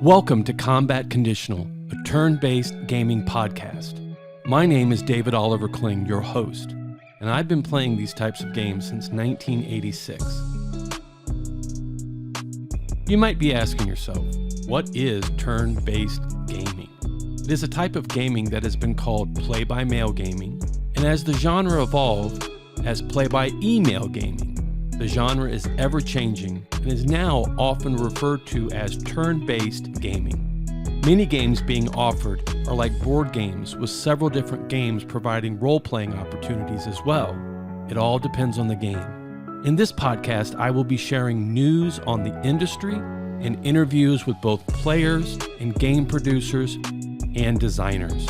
Welcome to Combat Conditional, a turn-based gaming podcast. My name is David Oliver Kling, your host, and I've been playing these types of games since 1986. You might be asking yourself, what is turn-based gaming? It is a type of gaming that has been called play-by-mail gaming, and as the genre evolved, as play-by-email gaming. The genre is ever-changing and is now often referred to as turn-based gaming. Many games being offered are like board games, with several different games providing role-playing opportunities as well. It all depends on the game. In this podcast, I will be sharing news on the industry and interviews with both players and game producers and designers.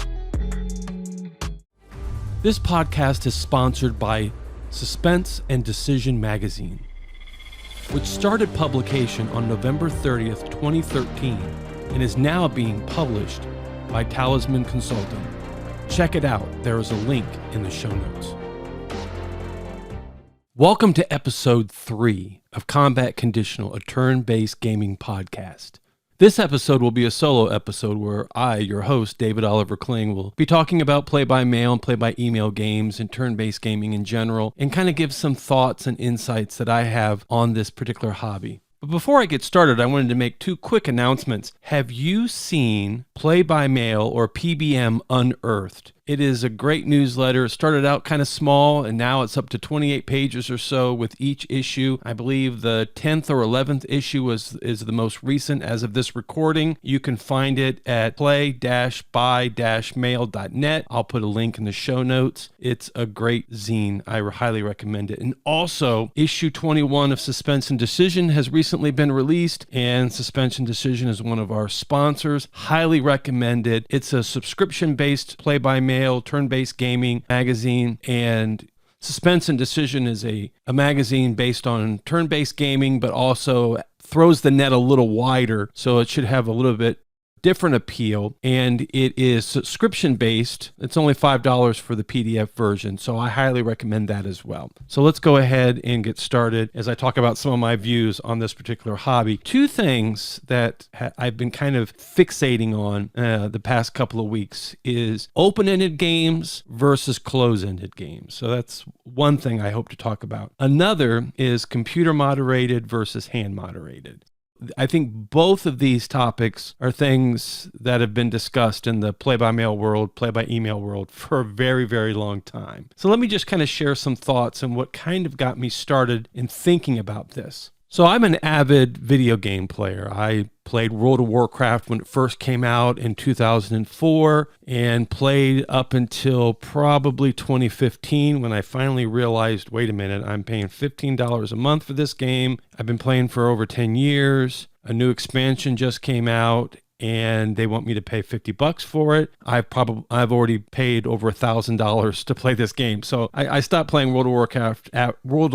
This podcast is sponsored by Suspense and Decision magazine, which started publication on November 30th, 2013, and is now being published by Talisman Consulting. Check it out. There is a link in the show notes. Welcome to episode 3 of Combat Conditional, a turn-based gaming podcast. This episode will be a solo episode where I, your host, David Oliver Kling, will be talking about play-by-mail and play-by-email games and turn-based gaming in general, and kind of give some thoughts and insights that I have on this particular hobby. But before I get started, I wanted to make 2 quick announcements. Have you seen Play-by-Mail or PBM Unearthed? It is a great newsletter. It started out kind of small, and now it's up to 28 pages or so with each issue. I believe the 10th or 11th issue is the most recent as of this recording. You can find it at play-by-mail.net. I'll put a link in the show notes. It's a great zine. I highly recommend it. And also, issue 21 of Suspense and Decision has recently been released, and Suspense and Decision is one of our sponsors. Highly recommend it. It's a subscription-based play-by-mail turn-based gaming magazine, and Suspense and Decision is a magazine based on turn-based gaming, but also throws the net a little wider, so it should have a little bit different appeal, and it is subscription based. It's only $5 for the PDF version, so I highly recommend that as well. So let's go ahead and get started as I talk about some of my views on this particular hobby. 2 things that I've been kind of fixating on the past couple of weeks is open-ended games versus close-ended games. So that's one thing I hope to talk about. Another is computer moderated versus hand moderated. I think both of these topics are things that have been discussed in the play-by-mail world, play-by-email world for a very, very long time. So let me just kind of share some thoughts on what kind of got me started in thinking about this. So I'm an avid video game player. I played World of Warcraft when it first came out in 2004 and played up until probably 2015 when I finally realized, wait a minute, I'm paying $15 a month for this game. I've been playing for over 10 years. A new expansion just came out, and they want me to pay $50 for it. I've already paid over $1,000 to play this game. So I stopped playing World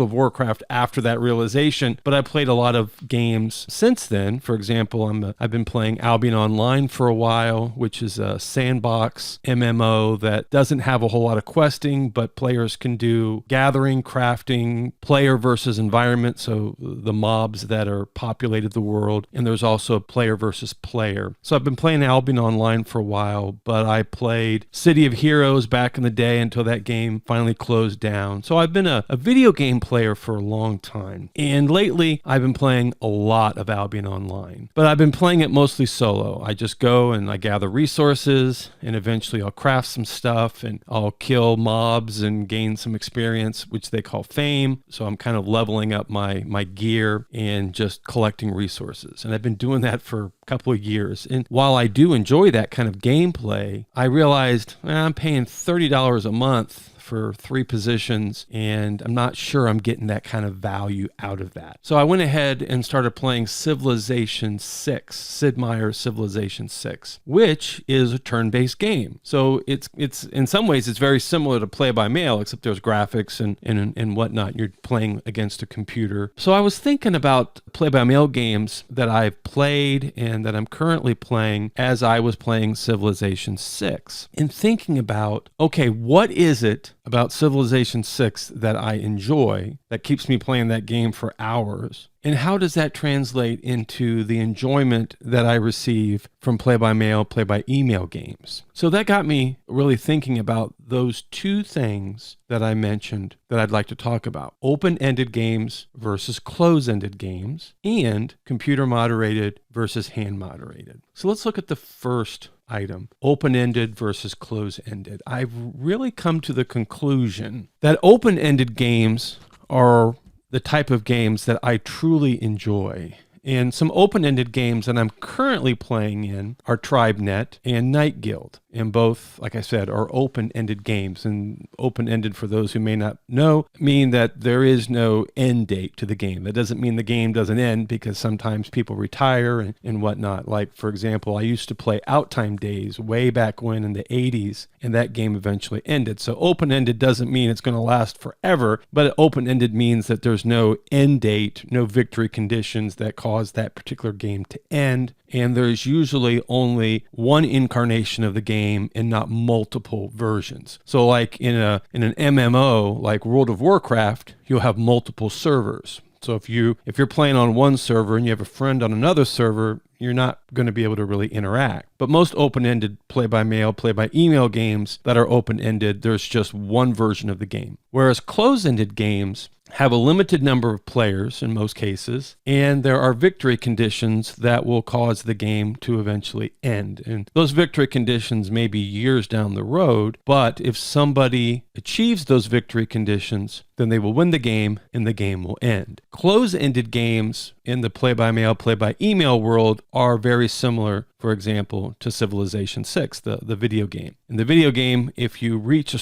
of Warcraft after that realization, but I played a lot of games since then. For example, I've been playing Albion Online for a while, which is a sandbox MMO that doesn't have a whole lot of questing, but players can do gathering, crafting, player versus environment, so the mobs that are populated the world, and there's also player versus player. So I've been playing Albion Online for a while, but I played City of Heroes back in the day until that game finally closed down. So I've been a video game player for a long time. And lately, I've been playing a lot of Albion Online. But I've been playing it mostly solo. I just go and I gather resources, and eventually I'll craft some stuff, and I'll kill mobs and gain some experience, which they call fame. So I'm kind of leveling up my gear and just collecting resources. And I've been doing that for a couple of years. And while I do enjoy that kind of gameplay, I realized I'm paying $30 a month for 3 positions, and I'm not sure I'm getting that kind of value out of that. So I went ahead and started playing Civilization 6, Sid Meier's Civilization 6, which is a turn-based game. So it's in some ways it's very similar to play-by-mail, except there's graphics and whatnot. You're playing against a computer. So I was thinking about play-by-mail games that I've played and that I'm currently playing as I was playing Civilization 6, and thinking about, okay, what is it about Civilization 6 that I enjoy that keeps me playing that game for hours? And how does that translate into the enjoyment that I receive from play-by-mail, play-by-email games? So that got me really thinking about those two things that I mentioned that I'd like to talk about: open-ended games versus close-ended games, and computer-moderated versus hand-moderated. So let's look at the first item, open-ended versus close-ended. I've really come to the conclusion that open-ended games are the type of games that I truly enjoy. And some open-ended games that I'm currently playing in are TribeNet and Night Guild. And both, like I said, are open-ended games. And open-ended, for those who may not know, mean that there is no end date to the game. That doesn't mean the game doesn't end, because sometimes people retire and whatnot. Like, for example, I used to play Outtime Days way back when in the 80s, and that game eventually ended. So open-ended doesn't mean it's going to last forever, but open-ended means that there's no end date, no victory conditions that cause that particular game to end. And there's usually only one incarnation of the game and not multiple versions. So like in an MMO like World of Warcraft, you'll have multiple servers. So if you're playing on one server and you have a friend on another server, you're not going to be able to really interact. But most open-ended play-by-mail, play-by-email games that are open-ended, there's just one version of the game. Whereas close-ended games have a limited number of players in most cases, and there are victory conditions that will cause the game to eventually end. And those victory conditions may be years down the road, but if somebody achieves those victory conditions, then they will win the game and the game will end. Close-ended games in the play-by-mail, play-by-email world are very similar, for example, to Civilization 6, the video game. In the video game, if you reach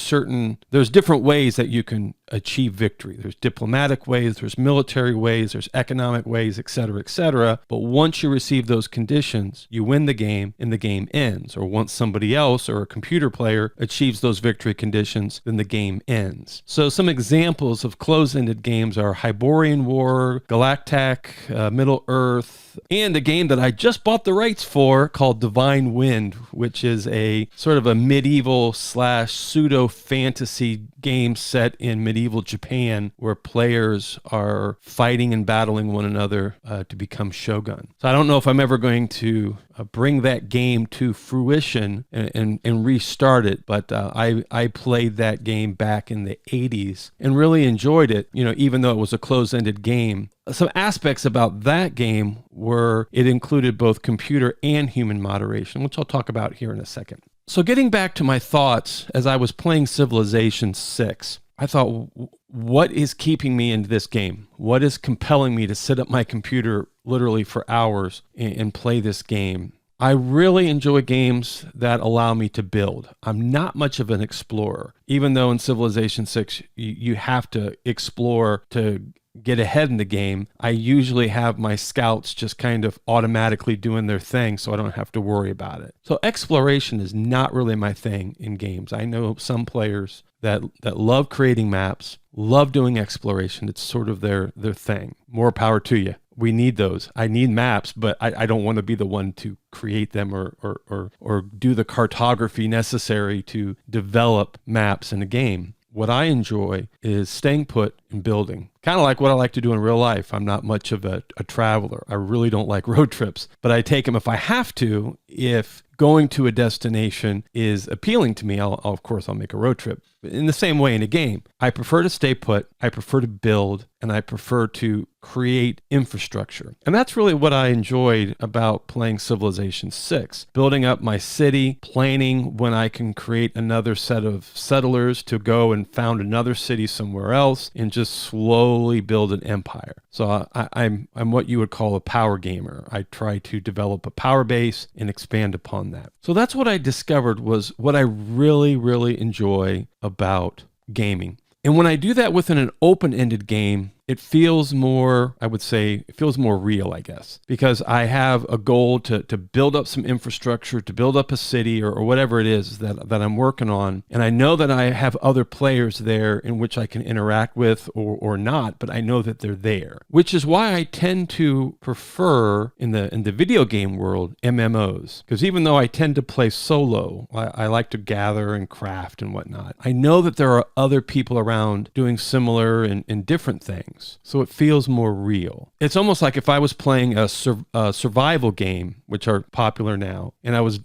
there's different ways that you can achieve victory. There's diplomatic ways, there's military ways, there's economic ways, etc., etc. But once you receive those conditions, you win the game and the game ends. Or once somebody else or a computer player achieves those victory conditions, then the game ends. So some examples of close-ended games are Hyborian War, Galactic, Middle Earth, and a game that I just bought the rights for called Divine Wind, which is a sort of a medieval / pseudo fantasy game set in medieval Japan, where players are fighting and battling one another to become shogun. So I don't know if I'm ever going to bring that game to fruition and restart it, but I played that game back in the 80s and really enjoyed it, even though it was a close-ended game. Some aspects about that game were it included both computer and human moderation, which I'll talk about here in a second. So getting back to my thoughts as I was playing Civilization 6, I thought, what is keeping me into this game? What is compelling me to sit at my computer literally for hours and play this game? I really enjoy games that allow me to build. I'm not much of an explorer, even though in Civilization 6 you have to explore to get ahead in the game. I usually have my scouts just kind of automatically doing their thing, so I don't have to worry about it. So exploration is not really my thing in games. I know some players that love creating maps, love doing exploration. It's sort of their thing. More power to you. We need those. I need maps, but I don't want to be the one to create them or do the cartography necessary to develop maps in a game. What I enjoy is staying put and building. Kind of like what I like to do in real life. I'm not much of a traveler. I really don't like road trips, but I take them if I have to. If going to a destination is appealing to me, of course I'll make a road trip. In the same way in a game, I prefer to stay put, I prefer to build, and I prefer to create infrastructure. And that's really what I enjoyed about playing Civilization 6. Building up my city, planning when I can create another set of settlers to go and found another city somewhere else, and just slowly build an empire. So I'm what you would call a power gamer. I try to develop a power base and expand upon that. So that's what I discovered was what I really, really enjoy about gaming. And when I do that within an open-ended game, it feels more, I would say, it feels more real, I guess, because I have a goal to build up some infrastructure, to build up a city or whatever it is that I'm working on. And I know that I have other players there in which I can interact with or not, but I know that they're there, which is why I tend to prefer in the video game world, MMOs, because even though I tend to play solo, I like to gather and craft and whatnot. I know that there are other people around doing similar and different things. things. So it feels more real. It's almost like if I was playing a survival game, which are popular now, and I was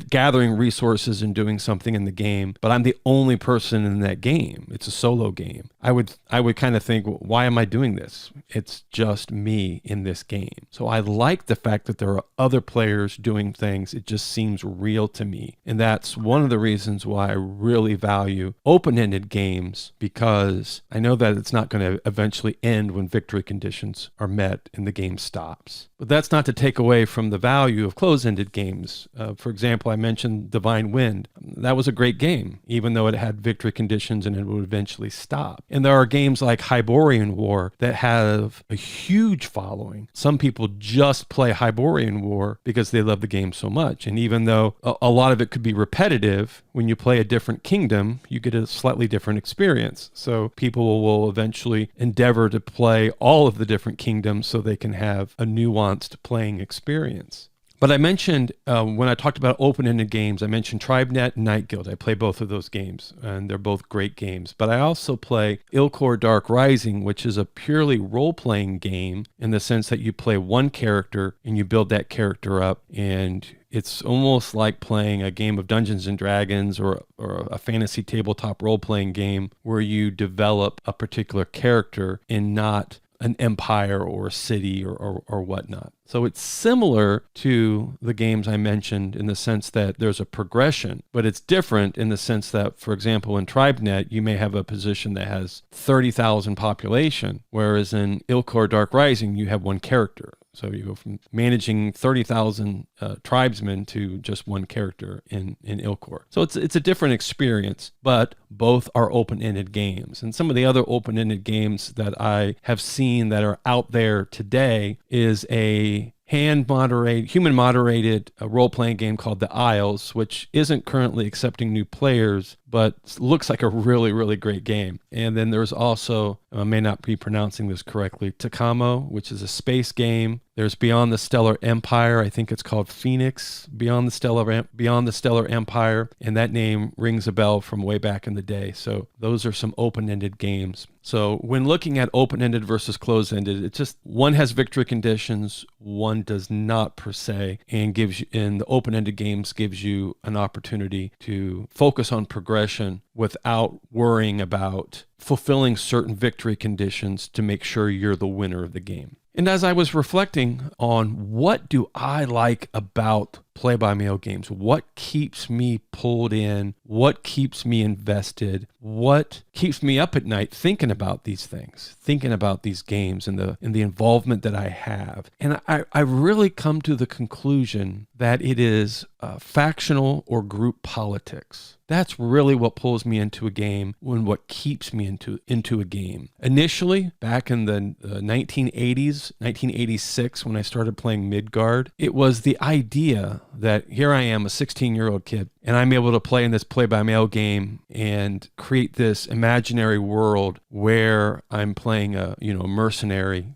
gathering resources and doing something in the game, but I'm the only person in that game. It's a solo game. I would kind of think, well, why am I doing this? It's just me in this game. So I like the fact that there are other players doing things. It just seems real to me. And that's one of the reasons why I really value open-ended games, because I know that it's not going to eventually end when victory conditions are met and the game stops. But that's not to take away from the value of closed-ended games. For example, I mentioned Divine Wind. That was a great game, even though it had victory conditions and it would eventually stop. And there are games like Hyborian War that have a huge following. Some people just play Hyborian War because they love the game so much. And even though a lot of it could be repetitive, when you play a different kingdom, you get a slightly different experience. So people will eventually endeavor to play all of the different kingdoms so they can have a nuanced playing experience. But I mentioned, when I talked about open-ended games, I mentioned TribeNet and Night Guild. I play both of those games, and they're both great games. But I also play Ilkor Dark Rising, which is a purely role-playing game in the sense that you play one character and you build that character up, and it's almost like playing a game of Dungeons and Dragons or a fantasy tabletop role-playing game where you develop a particular character and not an empire or a city or whatnot. So it's similar to the games I mentioned in the sense that there's a progression, but it's different in the sense that, for example, in TribeNet, you may have a position that has 30,000 population, whereas in Ilkor Dark Rising, you have one character. So you go from managing 30,000 tribesmen to just one character in Ilkor. So it's a different experience, but both are open-ended games. And some of the other open-ended games that I have seen that are out there today is a human-moderated role-playing game called The Isles, which isn't currently accepting new players, but looks like a really, really great game. And then there's also, I may not be pronouncing this correctly, Takamo, which is a space game. There's Beyond the Stellar Empire. I think it's called Phoenix, Beyond the Stellar Empire. And that name rings a bell from way back in the day. So those are some open-ended games. So when looking at open-ended versus closed-ended, it's just one has victory conditions, one does not per se, and the open-ended games gives you an opportunity to focus on progression without worrying about fulfilling certain victory conditions to make sure you're the winner of the game. And as I was reflecting on what do I like about play-by-mail games, what keeps me pulled in, what keeps me invested, what keeps me up at night thinking about these things, thinking about these games and the involvement that I have. And I really come to the conclusion that it is factional or group politics. That's really what pulls me into a game and what keeps me into a game. Initially, back in the 1980s, 1986, when I started playing Midgard, it was the idea that here I am, a 16-year-old kid, and I'm able to play in this play-by-mail game and create this imaginary world where I'm playing a mercenary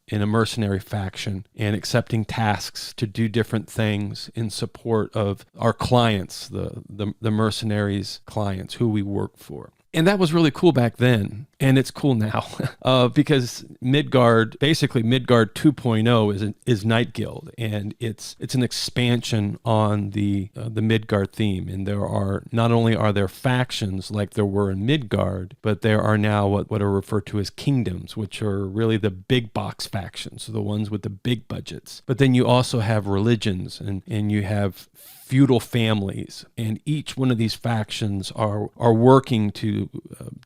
in a mercenary faction and accepting tasks to do different things in support of our clients, the mercenaries' clients who we work for. And that was really cool back then, and it's cool now because Midgard 2.0 is Night Guild, and it's an expansion on the Midgard theme. And there are not only are there factions like there were in Midgard, but there are now what are referred to as kingdoms, which are really the big box factions, so the ones with the big budgets. But then you also have religions, and you have feudal families, and each one of these factions are working to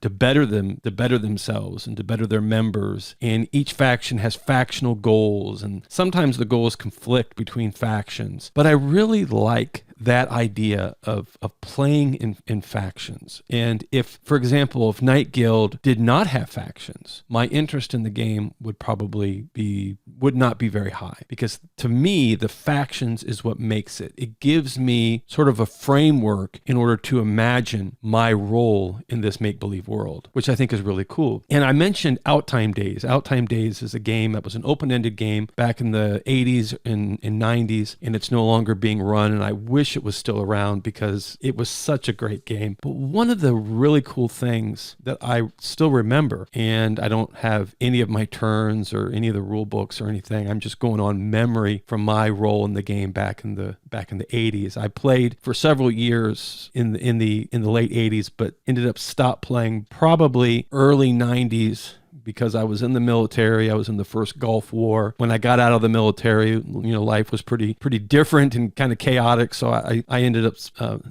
better themselves and to better their members. And each faction has factional goals, and sometimes the goals conflict between factions. But I really like that idea of playing in factions. And if, for example, if Night Guild did not have factions, my interest in the game would not be very high, because to me, the factions is what makes it. It gives me sort of a framework in order to imagine my role in this make-believe world, which I think is really really cool. And I mentioned Outtime Days. Outtime Days is a game that was an open-ended game back in the 80s and 90s, and it's no longer being run, and I wish it was still around because it was such a great game. But one of the really cool things that I still remember, and I don't have any of my turns or any of the rule books or anything, I'm just going on memory from my role in the game back in the 80s. I played for several years in the late 80s, but ended up stopped playing probably early 90s because I was in the military. I was in the first Gulf War. When I got out of the military, life was pretty different and kind of chaotic. So I ended up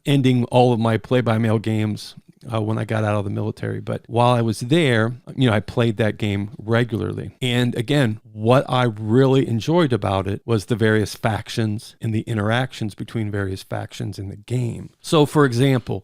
ending all of my play-by-mail games when I got out of the military. But while I was there, I played that game regularly. And again, what I really enjoyed about it was the various factions and the interactions between various factions in the game. So for example,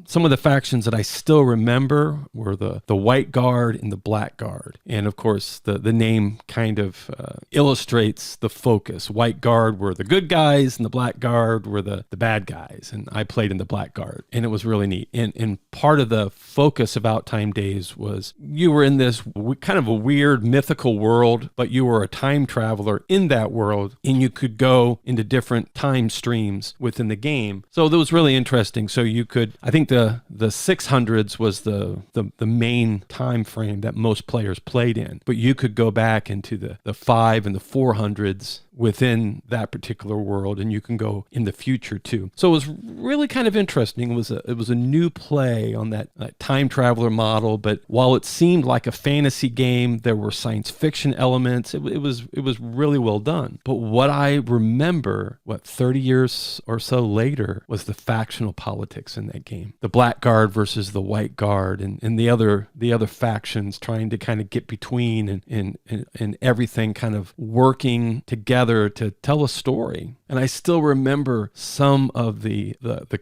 some of the factions that I still remember were the White Guard and the Black Guard. And of course, the name kind of illustrates the focus. White Guard were the good guys and the Black Guard were the bad guys. And I played in the Black Guard, and it was really neat. And part of the focus of Outtime Days was you were in this kind of a weird mythical world, but you were a time traveler in that world, and you could go into different time streams within the game. So that was really interesting. So you could, I think the 600s was the main time frame that most players played in, but you could go back into the 5 and the 400s within that particular world, and you can go in the future too. So it was really kind of interesting. It was a new play on that time traveler model, but while it seemed like a fantasy game, there were science fiction elements. It was really well done. But what I remember, 30 years or so later, was the factional politics in that game. The Black Guard versus the White Guard, and the other factions trying to kind of get between and everything kind of working together to tell a story. And I still remember some of the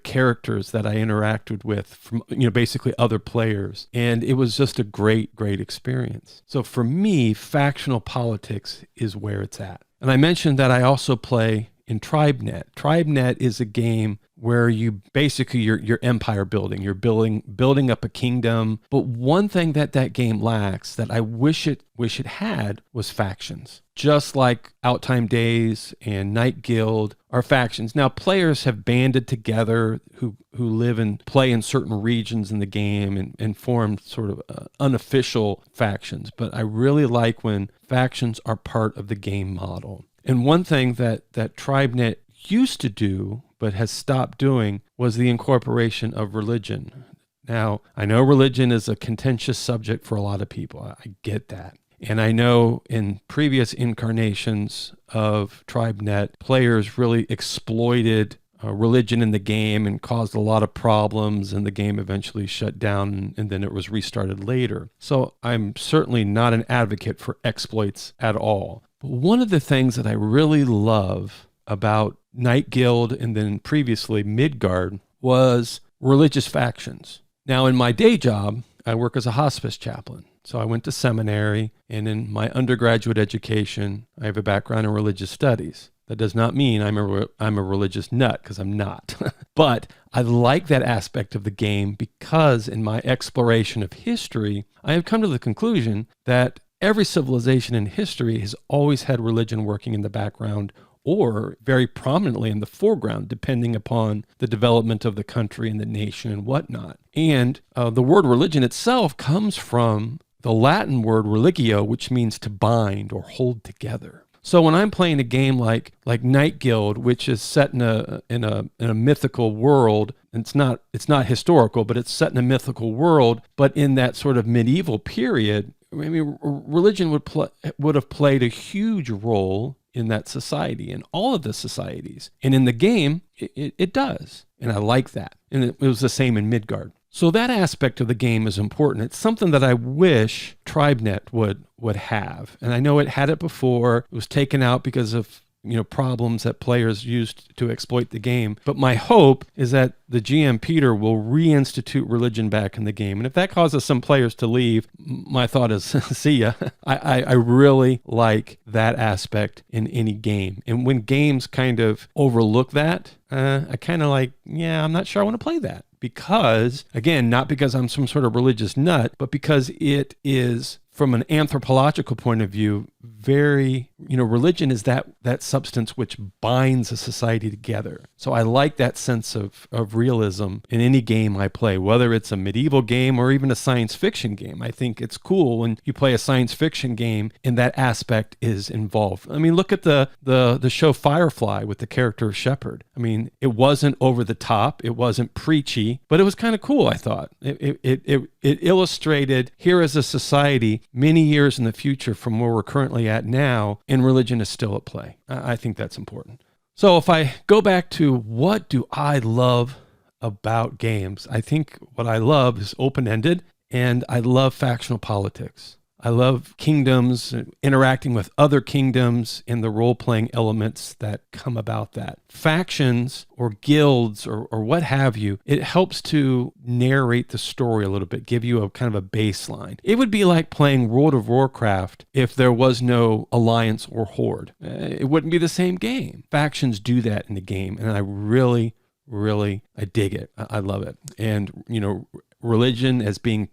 characters that I interacted with from basically other players, and it was just a great experience. So for me, factional politics is where it's at. And I mentioned that I also play in TribeNet. TribeNet is a game where you basically you're empire building. You're building up a kingdom. But one thing that game lacks that I wish it had was factions. Just like Outtime Days and Night Guild are factions. Now players have banded together who live and play in certain regions in the game and form sort of unofficial factions. But I really like when factions are part of the game model. And one thing that TribeNet used to do, but has stopped doing, was the incorporation of religion. Now, I know religion is a contentious subject for a lot of people. I get that. And I know in previous incarnations of TribeNet, players really exploited religion in the game and caused a lot of problems, and the game eventually shut down, and then it was restarted later. So I'm certainly not an advocate for exploits at all. But one of the things that I really love about Night Guild and then previously Midgard was religious factions. Now, in my day job, I work as a hospice chaplain. So I went to seminary, and in my undergraduate education, I have a background in religious studies. That does not mean I'm a religious nut, because I'm not. But I like that aspect of the game because in my exploration of history, I have come to the conclusion that every civilization in history has always had religion working in the background or very prominently in the foreground, depending upon the development of the country and the nation and whatnot. And the word religion itself comes from the Latin word religio, which means to bind or hold together. So when I'm playing a game like Night Guild, which is set in a mythical world, and it's not historical, but it's set in a mythical world, but in that sort of medieval period, I mean, religion would have played a huge role in that society, in all of the societies. And in the game, it does. And I like that. And it was the same in Midgard. So that aspect of the game is important. It's something that I wish TribeNet would have. And I know it had it before. It was taken out because of problems that players used to exploit the game. But my hope is that the GM Peter will reinstitute religion back in the game. And if that causes some players to leave, my thought is, see ya. I really like that aspect in any game. And when games kind of overlook that, I kind of I'm not sure I want to play that. because, again, not because I'm some sort of religious nut, but because it is, from an anthropological point of view, very, religion is that substance which binds a society together. So I like that sense of realism in any game I play, whether it's a medieval game or even a science fiction game. I think it's cool when you play a science fiction game and that aspect is involved. I mean, look at the show Firefly with the character of Shepard. I mean, it wasn't over the top, it wasn't preachy, but it was kind of cool, I thought. It illustrated, here is a society many years in the future from where we're currently at now, and religion is still at play. I think that's important. So if I go back to what do I love about games, I think what I love is open-ended, and I love factional politics. I love kingdoms, interacting with other kingdoms, and the role-playing elements that come about that. Factions or guilds or what have you, it helps to narrate the story a little bit, give you a kind of a baseline. It would be like playing World of Warcraft if there was no alliance or horde. It wouldn't be the same game. Factions do that in the game, and I really I dig it. I love it. And, religion as being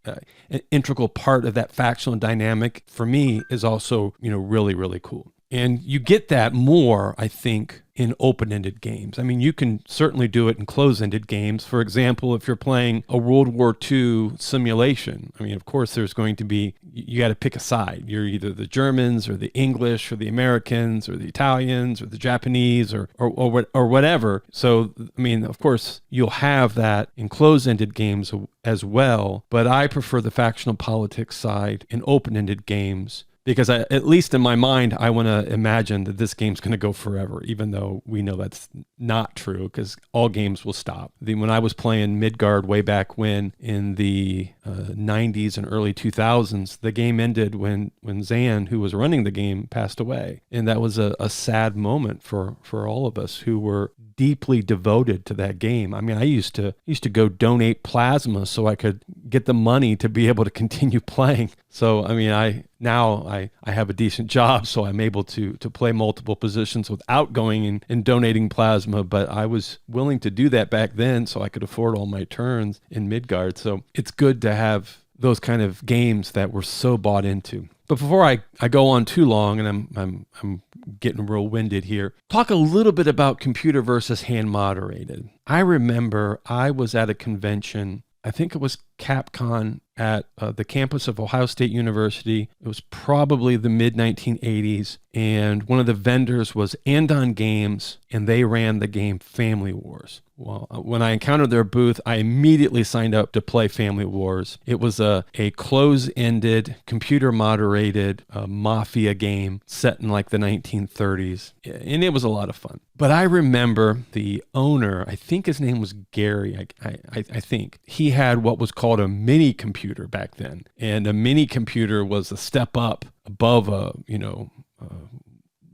an integral part of that factional dynamic for me is also, really cool. And you get that more, I think, in open-ended games. I mean, you can certainly do it in closed-ended games. For example, if you're playing a World War II simulation, I mean, of course, there's going to be, you got to pick a side. You're either the Germans or the English or the Americans or the Italians or the Japanese or whatever. So, I mean, of course, you'll have that in closed-ended games as well, but I prefer the factional politics side in open-ended games, because at least in my mind, I want to imagine that this game's going to go forever, even though we know that's not true, because all games will stop. When I was playing Midgard way back when, in the 90s and early 2000s, the game ended when Zan, who was running the game, passed away. And that was a sad moment for all of us who were deeply devoted to that game. I mean, I used to go donate plasma so I could get the money to be able to continue playing. So, I mean, I have a decent job, so I'm able to play multiple positions without going and donating plasma, but I was willing to do that back then so I could afford all my turns in Midgard. So it's good to have those kind of games that we're so bought into. But before I go on too long, and I'm getting real winded here, talk a little bit about computer versus hand moderated. I remember I was at a convention, I think it was CapCon at the campus of Ohio State University. It was probably the mid-1980s, and one of the vendors was Andon Games, and they ran the game Family Wars. Well, when I encountered their booth, I immediately signed up to play Family Wars. It was a close-ended, computer-moderated mafia game set in like the 1930s, and it was a lot of fun. But I remember the owner, I think his name was Gary, I think. He had what was called a mini computer back then, and a mini computer was a step up above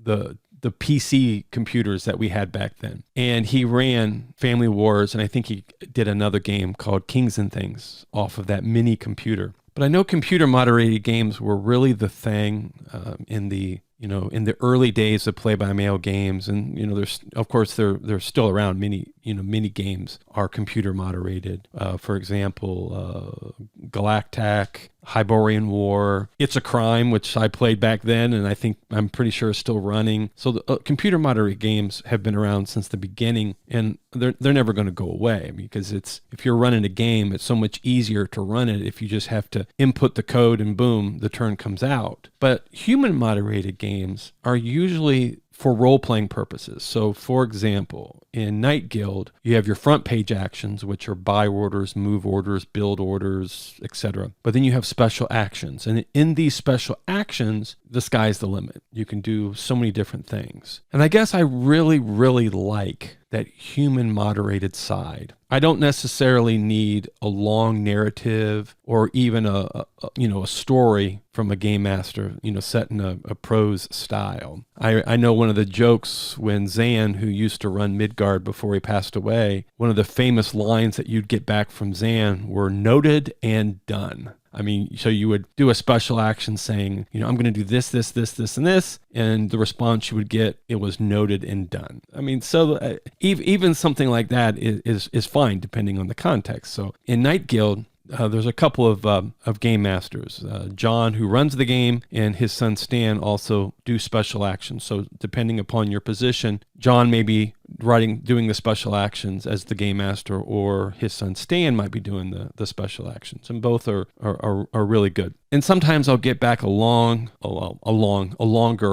the PC computers that we had back then. And he ran Family Wars, and I think he did another game called Kings and Things off of that mini computer. But I know computer moderated games were really the thing in the early days of play-by-mail games, and there's, of course, they're still around. Many games are computer moderated. For example, Galactic, Hyborian War, It's a Crime, which I played back then, and I'm pretty sure is still running. So the computer moderated games have been around since the beginning, and they're never going to go away, because if you're running a game, it's so much easier to run it if you just have to input the code and boom, the turn comes out. But human moderated games are usually for role-playing purposes. So, for example, in Night Guild, you have your front page actions, which are buy orders, move orders, build orders, etc. But then you have special actions. And in these special actions, the sky's the limit. You can do so many different things. And I guess I really, really like that human moderated side. I don't necessarily need a long narrative or even a story from a game master, set in a prose style. I know one of the jokes when Zan, who used to run Midgard before he passed away, one of the famous lines that you'd get back from Zan were noted and done. I mean, so you would do a special action saying, I'm going to do this, this, this, this, and this. And the response you would get, it was noted and done. I mean, so even something like that is fine depending on the context. So in Night Guild, there's a couple of game masters. John, who runs the game, and his son Stan also do special actions. So depending upon your position, John may be doing the special actions as the game master, or his son Stan might be doing the special actions, and both are really good. And sometimes I'll get back a longer,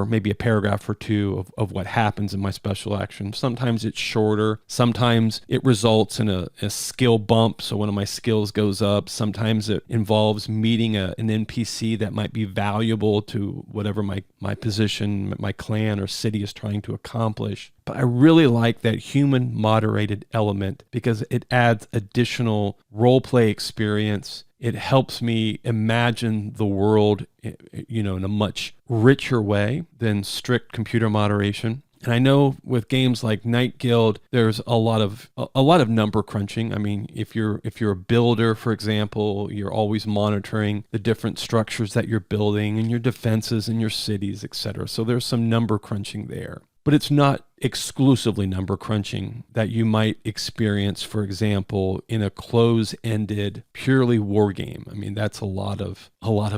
maybe a paragraph or two of what happens in my special action. Sometimes it's shorter. Sometimes it results in a skill bump, so one of my skills goes up. Sometimes it involves meeting an NPC that might be valuable to whatever my position, my clan, or city is trying to accomplish. But I really like that human moderated element because it adds additional role play experience. It helps me imagine the world, in a much richer way than strict computer moderation. And I know with games like Night Guild, there's a lot of number crunching. I mean, if you're a builder, for example, you're always monitoring the different structures that you're building and your defenses and your cities, etc. So there's some number crunching there. But it's not exclusively number crunching that you might experience, for example, in a close-ended, purely war game. I mean, that's a lot of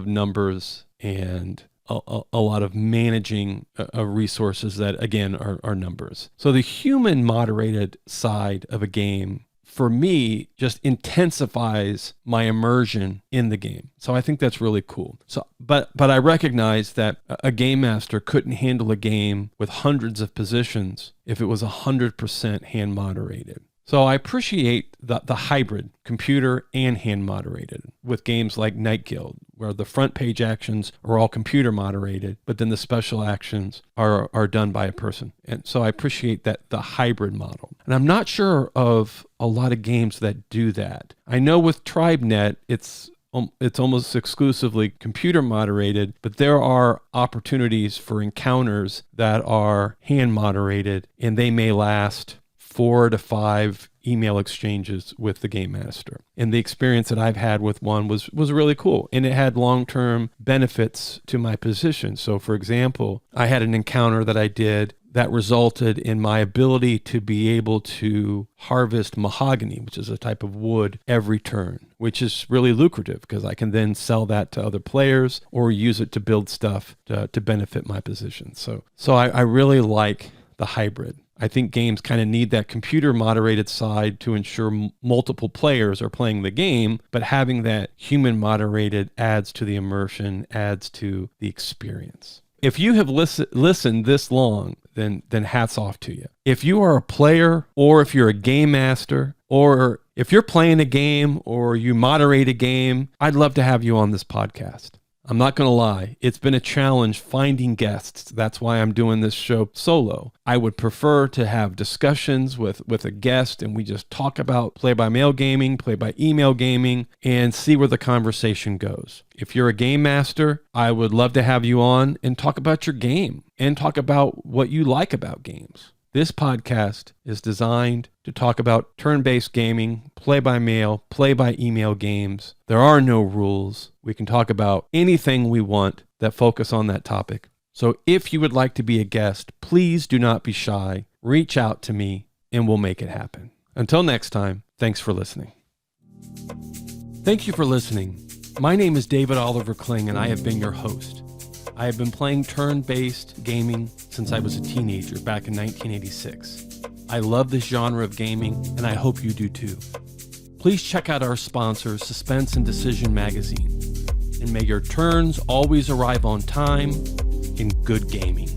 numbers and a lot of managing resources that, again, are numbers. So the human moderated side of a game, for me, just intensifies my immersion in the game. So I think that's really cool. So, but I recognize that a game master couldn't handle a game with hundreds of positions if it was 100% hand moderated. So I appreciate the hybrid, computer and hand moderated, with games like Night Guild, where the front page actions are all computer moderated, but then the special actions are done by a person. And so I appreciate the hybrid model. And I'm not sure of a lot of games that do that. I know with TribeNet, it's almost exclusively computer moderated, but there are opportunities for encounters that are hand moderated, and they may last 4 to 5 email exchanges with the game master. And the experience that I've had with one was really cool, and it had long-term benefits to my position. So for example, I had an encounter that I did that resulted in my ability to be able to harvest mahogany, which is a type of wood, every turn, which is really lucrative because I can then sell that to other players or use it to build stuff to benefit my position. So I really like the hybrid. I think games kind of need that computer moderated side to ensure multiple players are playing the game, but having that human moderated adds to the immersion, adds to the experience. If you have listened this long, then hats off to you. If you are a player, or if you're a game master, or if you're playing a game or you moderate a game, I'd love to have you on this podcast. I'm not going to lie. It's been a challenge finding guests. That's why I'm doing this show solo. I would prefer to have discussions with a guest, and we just talk about play-by-mail gaming, play-by-email gaming, and see where the conversation goes. If you're a game master, I would love to have you on and talk about your game and talk about what you like about games. This podcast is designed to talk about turn-based gaming, play-by-mail, play-by-email games. There are no rules. We can talk about anything we want that focus on that topic. So if you would like to be a guest, please do not be shy. Reach out to me and we'll make it happen. Until next time, thanks for listening. Thank you for listening. My name is David Oliver Kling, and I have been your host. I have been playing turn-based gaming since I was a teenager back in 1986. I love this genre of gaming, and I hope you do too. Please check out our sponsor, Suspense and Decision Magazine, and may your turns always arrive on time in good gaming.